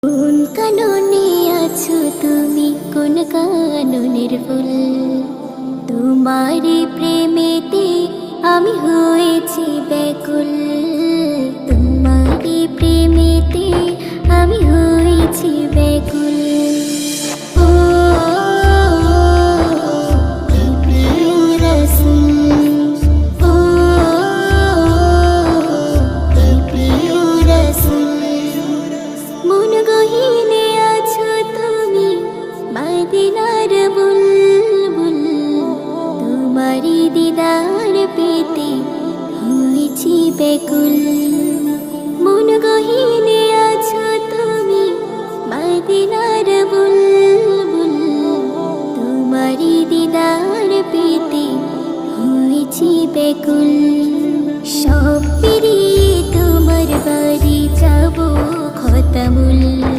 কোন কাননে আছো তুমি, কোন কাননের ফুল? তোমারই প্রেমেতে আমি হয়েছি ব্যাকুল। তোমারই প্রেমেতে আমি হয়েছি ব্যাকুল। ও প্রিয় রাসূল, ও প্রিয় রাসূল, মন গহীনে আছো তুমি, মদিনার বুলবুল। তোমারি দিদার পেতে হয়েছি ব্যাকুল। মন গহীনে আছো তুমি, মদিনার বুলবুল। তোমারি দিদার পেতে হয়েছি ব্যাকুল। সব পেরিয়ে তোমার বাড়ি যাবো খতামুল